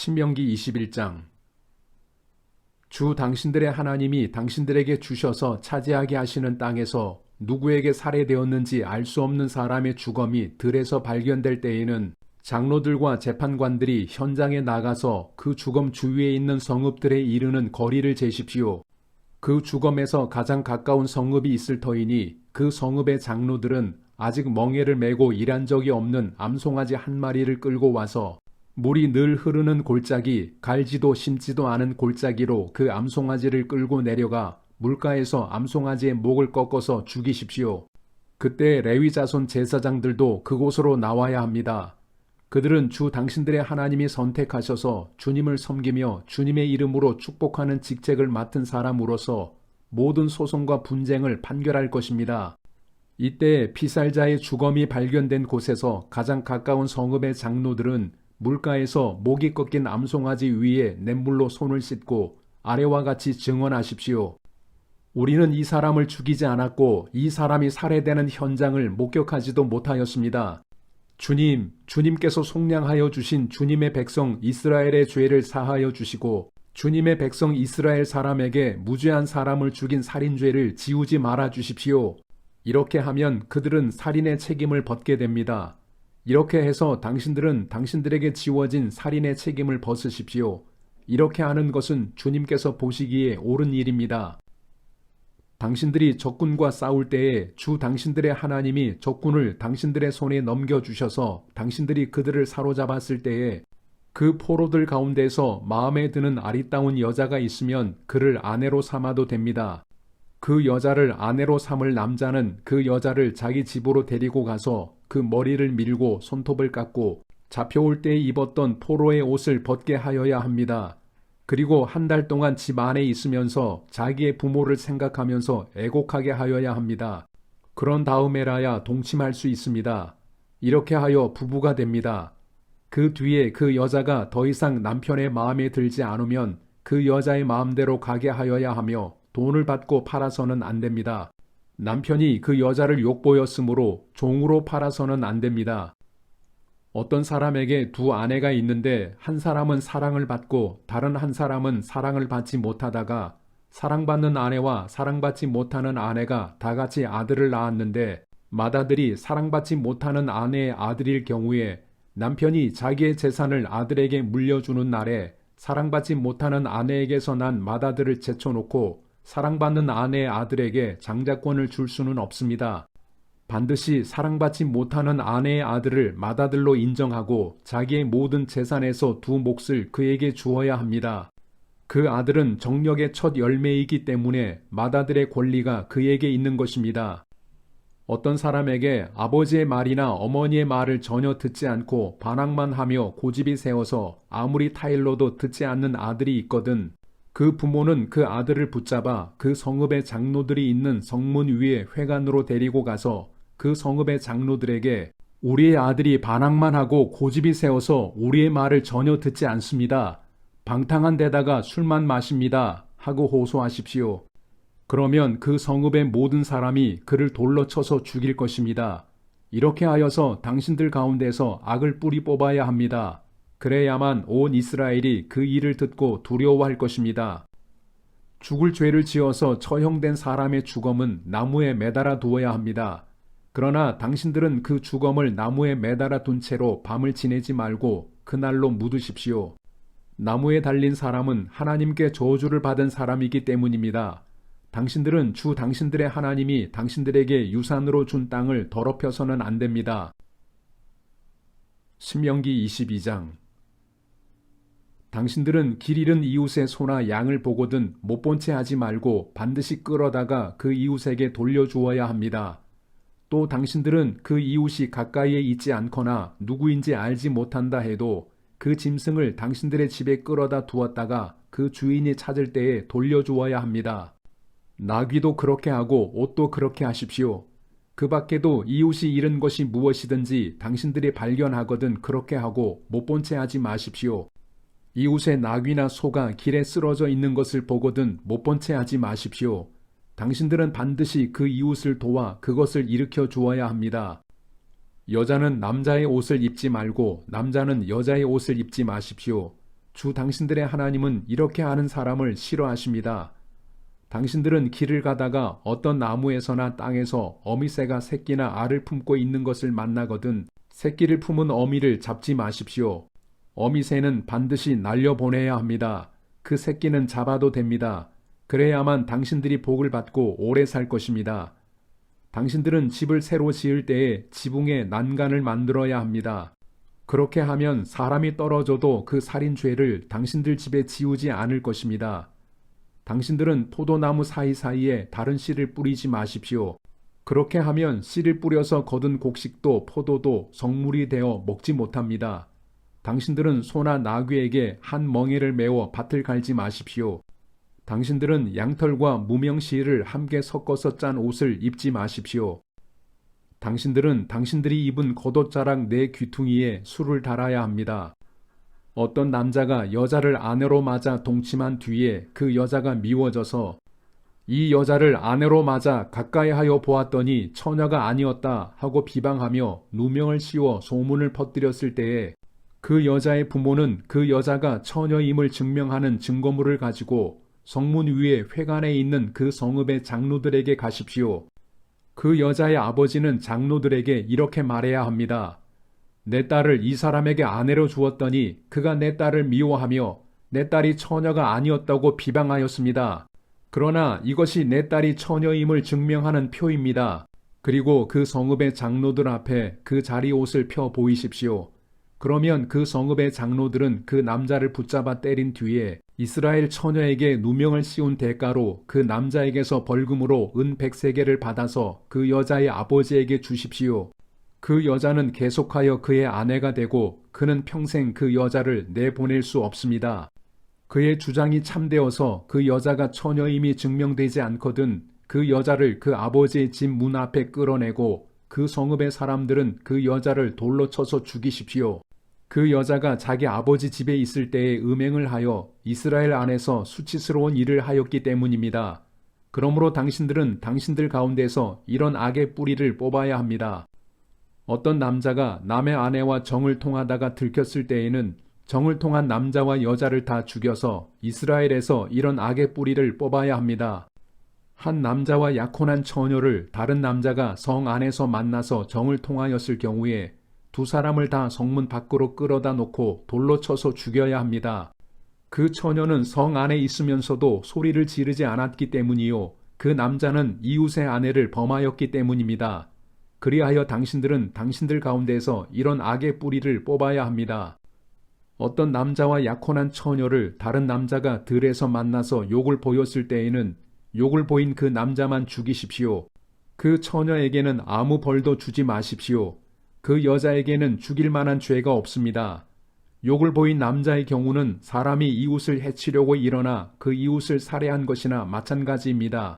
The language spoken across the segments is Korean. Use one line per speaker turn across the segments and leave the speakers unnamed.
신명기 21장. 주 당신들의 하나님이 당신들에게 주셔서 차지하게 하시는 땅에서 누구에게 살해되었는지 알 수 없는 사람의 주검이 들에서 발견될 때에는 장로들과 재판관들이 현장에 나가서 그 주검 주위에 있는 성읍들에 이르는 거리를 재십시오. 그 주검에서 가장 가까운 성읍이 있을 터이니 그 성읍의 장로들은 아직 멍에를 메고 일한 적이 없는 암송아지 한 마리를 끌고 와서 물이 늘 흐르는 골짜기, 갈지도 심지도 않은 골짜기로 그 암송아지를 끌고 내려가 물가에서 암송아지의 목을 꺾어서 죽이십시오. 그때 레위 자손 제사장들도 그곳으로 나와야 합니다. 그들은 주 당신들의 하나님이 선택하셔서 주님을 섬기며 주님의 이름으로 축복하는 직책을 맡은 사람으로서 모든 소송과 분쟁을 판결할 것입니다. 이때 피살자의 주검이 발견된 곳에서 가장 가까운 성읍의 장로들은 물가에서 목이 꺾인 암송아지 위에 냇물로 손을 씻고 아래와 같이 증언하십시오. 우리는 이 사람을 죽이지 않았고 이 사람이 살해되는 현장을 목격하지도 못하였습니다. 주님께서 속량하여 주신 주님의 백성 이스라엘의 죄를 사하여 주시고 주님의 백성 이스라엘 사람에게 무죄한 사람을 죽인 살인죄를 지우지 말아 주십시오. 이렇게 하면 그들은 살인의 책임을 벗게 됩니다. 이렇게 해서 당신들은 당신들에게 지워진 살인의 책임을 벗으십시오. 이렇게 하는 것은 주님께서 보시기에 옳은 일입니다. 당신들이 적군과 싸울 때에 주 당신들의 하나님이 적군을 당신들의 손에 넘겨주셔서 당신들이 그들을 사로잡았을 때에 그 포로들 가운데서 마음에 드는 아리따운 여자가 있으면 그를 아내로 삼아도 됩니다. 그 여자를 아내로 삼을 남자는 그 여자를 자기 집으로 데리고 가서 그 머리를 밀고 손톱을 깎고 잡혀올 때 입었던 포로의 옷을 벗게 하여야 합니다. 그리고 한 달 동안 집 안에 있으면서 자기의 부모를 생각하면서 애곡하게 하여야 합니다. 그런 다음에라야 동침할 수 있습니다. 이렇게 하여 부부가 됩니다. 그 뒤에 그 여자가 더 이상 남편의 마음에 들지 않으면 그 여자의 마음대로 가게 하여야 하며 돈을 받고 팔아서는 안 됩니다. 남편이 그 여자를 욕보였으므로 종으로 팔아서는 안 됩니다. 어떤 사람에게 두 아내가 있는데 한 사람은 사랑을 받고 다른 한 사람은 사랑을 받지 못하다가 사랑받는 아내와 사랑받지 못하는 아내가 다 같이 아들을 낳았는데 맏아들이 사랑받지 못하는 아내의 아들일 경우에 남편이 자기의 재산을 아들에게 물려주는 날에 사랑받지 못하는 아내에게서 난 맏아들을 제쳐놓고 사랑받는 아내의 아들에게 장자권을 줄 수는 없습니다. 반드시 사랑받지 못하는 아내의 아들을 맏아들로 인정하고 자기의 모든 재산에서 두 몫을 그에게 주어야 합니다. 그 아들은 정력의 첫 열매이기 때문에 맏아들의 권리가 그에게 있는 것입니다. 어떤 사람에게 아버지의 말이나 어머니의 말을 전혀 듣지 않고 반항만 하며 고집이 세워서 아무리 타일러도 듣지 않는 아들이 있거든 그 부모는 그 아들을 붙잡아 그 성읍의 장로들이 있는 성문 위에 회관으로 데리고 가서 그 성읍의 장로들에게 우리의 아들이 반항만 하고 고집이 세워서 우리의 말을 전혀 듣지 않습니다. 방탕한 데다가 술만 마십니다. 하고 호소하십시오. 그러면 그 성읍의 모든 사람이 그를 돌로 쳐서 죽일 것입니다. 이렇게 하여서 당신들 가운데서 악을 뿌리 뽑아야 합니다. 그래야만 온 이스라엘이 그 일을 듣고 두려워할 것입니다. 죽을 죄를 지어서 처형된 사람의 주검은 나무에 매달아 두어야 합니다. 그러나 당신들은 그 주검을 나무에 매달아 둔 채로 밤을 지내지 말고 그날로 묻으십시오. 나무에 달린 사람은 하나님께 저주를 받은 사람이기 때문입니다. 당신들은 주 당신들의 하나님이 당신들에게 유산으로 준 땅을 더럽혀서는 안 됩니다. 신명기 22장. 당신들은 길 잃은 이웃의 소나 양을 보거든 못 본 채 하지 말고 반드시 끌어다가 그 이웃에게 돌려주어야 합니다. 또 당신들은 그 이웃이 가까이에 있지 않거나 누구인지 알지 못한다 해도 그 짐승을 당신들의 집에 끌어다 두었다가 그 주인이 찾을 때에 돌려주어야 합니다. 나귀도 그렇게 하고 옷도 그렇게 하십시오. 그 밖에도 이웃이 잃은 것이 무엇이든지 당신들이 발견하거든 그렇게 하고 못 본 채 하지 마십시오. 이웃의 나귀나 소가 길에 쓰러져 있는 것을 보거든 못 본 채 하지 마십시오. 당신들은 반드시 그 이웃을 도와 그것을 일으켜 주어야 합니다. 여자는 남자의 옷을 입지 말고 남자는 여자의 옷을 입지 마십시오. 주 당신들의 하나님은 이렇게 하는 사람을 싫어하십니다. 당신들은 길을 가다가 어떤 나무에서나 땅에서 어미새가 새끼나 알을 품고 있는 것을 만나거든 새끼를 품은 어미를 잡지 마십시오. 어미새는 반드시 날려보내야 합니다. 그 새끼는 잡아도 됩니다. 그래야만 당신들이 복을 받고 오래 살 것입니다. 당신들은 집을 새로 지을 때에 지붕에 난간을 만들어야 합니다. 그렇게 하면 사람이 떨어져도 그 살인죄를 당신들 집에 지우지 않을 것입니다. 당신들은 포도나무 사이사이에 다른 씨를 뿌리지 마십시오. 그렇게 하면 씨를 뿌려서 거둔 곡식도 포도도 성물이 되어 먹지 못합니다. 당신들은 소나 나귀에게 한 멍에를 메워 밭을 갈지 마십시오. 당신들은 양털과 무명시를 함께 섞어서 짠 옷을 입지 마십시오. 당신들은 당신들이 입은 겉옷자락 네 귀퉁이에 술을 달아야 합니다. 어떤 남자가 여자를 아내로 맞아 동침한 뒤에 그 여자가 미워져서 이 여자를 아내로 맞아 가까이 하여 보았더니 처녀가 아니었다 하고 비방하며 누명을 씌워 소문을 퍼뜨렸을 때에 그 여자의 부모는 그 여자가 처녀임을 증명하는 증거물을 가지고 성문 위에 회관에 있는 그 성읍의 장로들에게 가십시오. 그 여자의 아버지는 장로들에게 이렇게 말해야 합니다. 내 딸을 이 사람에게 아내로 주었더니 그가 내 딸을 미워하며 내 딸이 처녀가 아니었다고 비방하였습니다. 그러나 이것이 내 딸이 처녀임을 증명하는 표입니다. 그리고 그 성읍의 장로들 앞에 그 자리 옷을 펴 보이십시오. 그러면 그 성읍의 장로들은 그 남자를 붙잡아 때린 뒤에 이스라엘 처녀에게 누명을 씌운 대가로 그 남자에게서 벌금으로 은 100세겔을 받아서 그 여자의 아버지에게 주십시오. 그 여자는 계속하여 그의 아내가 되고 그는 평생 그 여자를 내보낼 수 없습니다. 그의 주장이 참되어서 그 여자가 처녀임이 증명되지 않거든 그 여자를 그 아버지의 집 문 앞에 끌어내고 그 성읍의 사람들은 그 여자를 돌로 쳐서 죽이십시오. 그 여자가 자기 아버지 집에 있을 때에 음행을 하여 이스라엘 안에서 수치스러운 일을 하였기 때문입니다. 그러므로 당신들은 당신들 가운데서 이런 악의 뿌리를 뽑아야 합니다. 어떤 남자가 남의 아내와 정을 통하다가 들켰을 때에는 정을 통한 남자와 여자를 다 죽여서 이스라엘에서 이런 악의 뿌리를 뽑아야 합니다. 한 남자와 약혼한 처녀를 다른 남자가 성 안에서 만나서 정을 통하였을 경우에 두 사람을 다 성문 밖으로 끌어다 놓고 돌로 쳐서 죽여야 합니다. 그 처녀는 성 안에 있으면서도 소리를 지르지 않았기 때문이요. 그 남자는 이웃의 아내를 범하였기 때문입니다. 그리하여 당신들은 당신들 가운데서 이런 악의 뿌리를 뽑아야 합니다. 어떤 남자와 약혼한 처녀를 다른 남자가 들에서 만나서 욕을 보였을 때에는 욕을 보인 그 남자만 죽이십시오. 그 처녀에게는 아무 벌도 주지 마십시오. 그 여자에게는 죽일 만한 죄가 없습니다. 욕을 보인 남자의 경우는 사람이 이웃을 해치려고 일어나 그 이웃을 살해한 것이나 마찬가지입니다.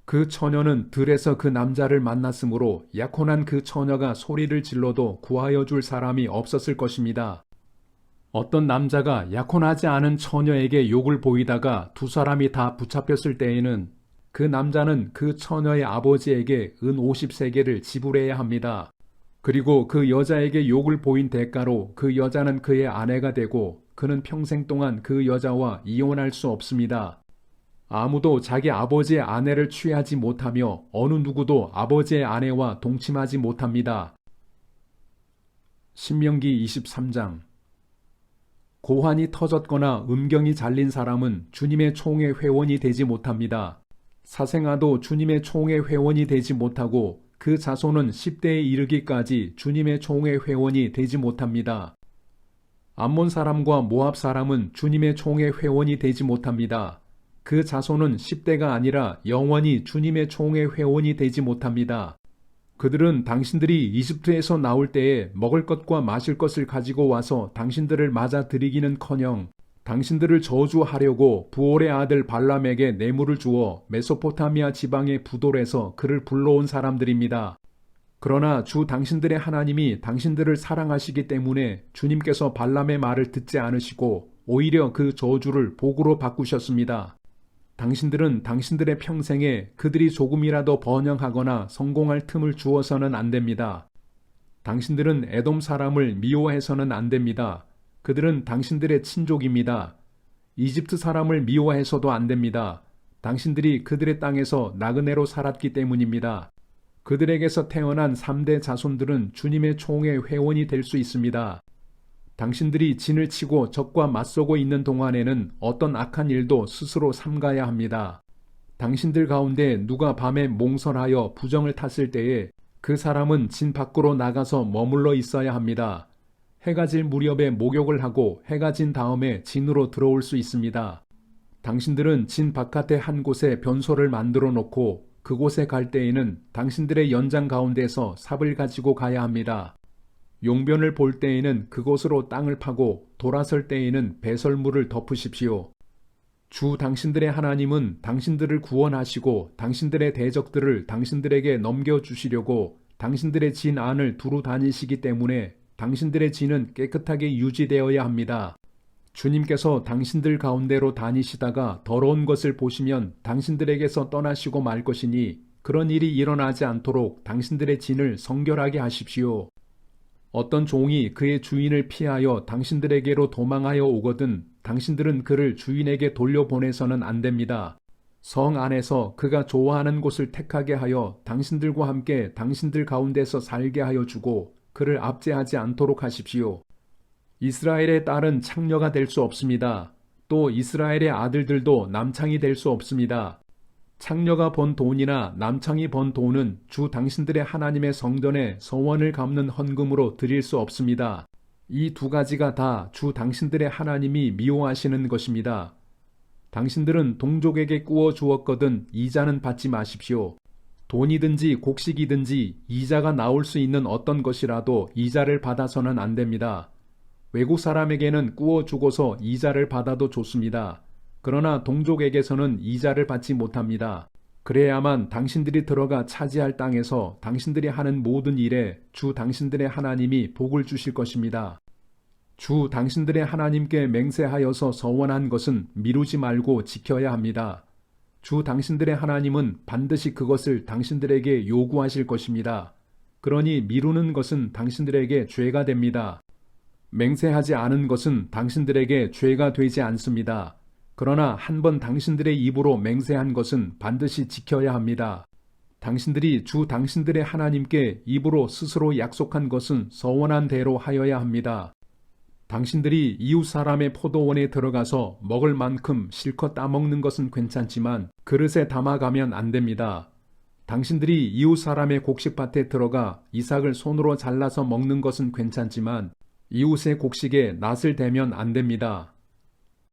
그 처녀는 들에서 그 남자를 만났으므로 약혼한 그 처녀가 소리를 질러도 구하여 줄 사람이 없었을 것입니다. 어떤 남자가 약혼하지 않은 처녀에게 욕을 보이다가 두 사람이 다 붙잡혔을 때에는 그 남자는 그 처녀의 아버지에게 은 50세겔을 지불해야 합니다. 그리고 그 여자에게 욕을 보인 대가로 그 여자는 그의 아내가 되고 그는 평생 동안 그 여자와 이혼할 수 없습니다. 아무도 자기 아버지의 아내를 취하지 못하며 어느 누구도 아버지의 아내와 동침하지 못합니다. 신명기 23장. 고환이 터졌거나 음경이 잘린 사람은 주님의 총회 회원이 되지 못합니다. 사생아도 주님의 총회 회원이 되지 못하고 그 자손은 10대에 이르기까지 주님의 총회 회원이 되지 못합니다. 암몬 사람과 모압 사람은 주님의 총회 회원이 되지 못합니다. 그 자손은 10대가 아니라 영원히 주님의 총회 회원이 되지 못합니다. 그들은 당신들이 이집트에서 나올 때에 먹을 것과 마실 것을 가지고 와서 당신들을 맞아들이기는커녕 당신들을 저주하려고 부올의 아들 발람에게 뇌물을 주어 메소포타미아 지방의 부돌에서 그를 불러온 사람들입니다. 그러나 주 당신들의 하나님이 당신들을 사랑하시기 때문에 주님께서 발람의 말을 듣지 않으시고 오히려 그 저주를 복으로 바꾸셨습니다. 당신들은 당신들의 평생에 그들이 조금이라도 번영하거나 성공할 틈을 주어서는 안 됩니다. 당신들은 에돔 사람을 미워해서는 안 됩니다. 그들은 당신들의 친족입니다. 이집트 사람을 미워해서도 안 됩니다. 당신들이 그들의 땅에서 나그네로 살았기 때문입니다. 그들에게서 태어난 3대 자손들은 주님의 총의 회원이 될 수 있습니다. 당신들이 진을 치고 적과 맞서고 있는 동안에는 어떤 악한 일도 스스로 삼가야 합니다. 당신들 가운데 누가 밤에 몽설하여 부정을 탔을 때에 그 사람은 진 밖으로 나가서 머물러 있어야 합니다. 해가 질 무렵에 목욕을 하고 해가 진 다음에 진으로 들어올 수 있습니다. 당신들은 진 바깥에 한 곳에 변소를 만들어 놓고 그곳에 갈 때에는 당신들의 연장 가운데서 삽을 가지고 가야 합니다. 용변을 볼 때에는 그곳으로 땅을 파고 돌아설 때에는 배설물을 덮으십시오. 주 당신들의 하나님은 당신들을 구원하시고 당신들의 대적들을 당신들에게 넘겨주시려고 당신들의 진 안을 두루 다니시기 때문에 당신들의 진은 깨끗하게 유지되어야 합니다. 주님께서 당신들 가운데로 다니시다가 더러운 것을 보시면 당신들에게서 떠나시고 말 것이니 그런 일이 일어나지 않도록 당신들의 진을 성결하게 하십시오. 어떤 종이 그의 주인을 피하여 당신들에게로 도망하여 오거든 당신들은 그를 주인에게 돌려보내서는 안 됩니다. 성 안에서 그가 좋아하는 곳을 택하게 하여 당신들과 함께 당신들 가운데서 살게 하여 주고 그를 압제하지 않도록 하십시오. 이스라엘의 딸은 창녀가 될 수 없습니다. 또 이스라엘의 아들들도 남창이 될 수 없습니다. 창녀가 번 돈이나 남창이 번 돈은 주 당신들의 하나님의 성전에 서원을 갚는 헌금으로 드릴 수 없습니다. 이 두 가지가 다 주 당신들의 하나님이 미워하시는 것입니다. 당신들은 동족에게 꾸어 주었거든 이자는 받지 마십시오. 돈이든지 곡식이든지 이자가 나올 수 있는 어떤 것이라도 이자를 받아서는 안 됩니다. 외국 사람에게는 꾸어 주고서 이자를 받아도 좋습니다. 그러나 동족에게서는 이자를 받지 못합니다. 그래야만 당신들이 들어가 차지할 땅에서 당신들이 하는 모든 일에 주 당신들의 하나님이 복을 주실 것입니다. 주 당신들의 하나님께 맹세하여서 서원한 것은 미루지 말고 지켜야 합니다. 주 당신들의 하나님은 반드시 그것을 당신들에게 요구하실 것입니다. 그러니 미루는 것은 당신들에게 죄가 됩니다. 맹세하지 않은 것은 당신들에게 죄가 되지 않습니다. 그러나 한번 당신들의 입으로 맹세한 것은 반드시 지켜야 합니다. 당신들이 주 당신들의 하나님께 입으로 스스로 약속한 것은 서원한 대로 하여야 합니다. 당신들이 이웃 사람의 포도원에 들어가서 먹을 만큼 실컷 따먹는 것은 괜찮지만 그릇에 담아가면 안 됩니다. 당신들이 이웃 사람의 곡식밭에 들어가 이삭을 손으로 잘라서 먹는 것은 괜찮지만 이웃의 곡식에 낫을 대면 안 됩니다.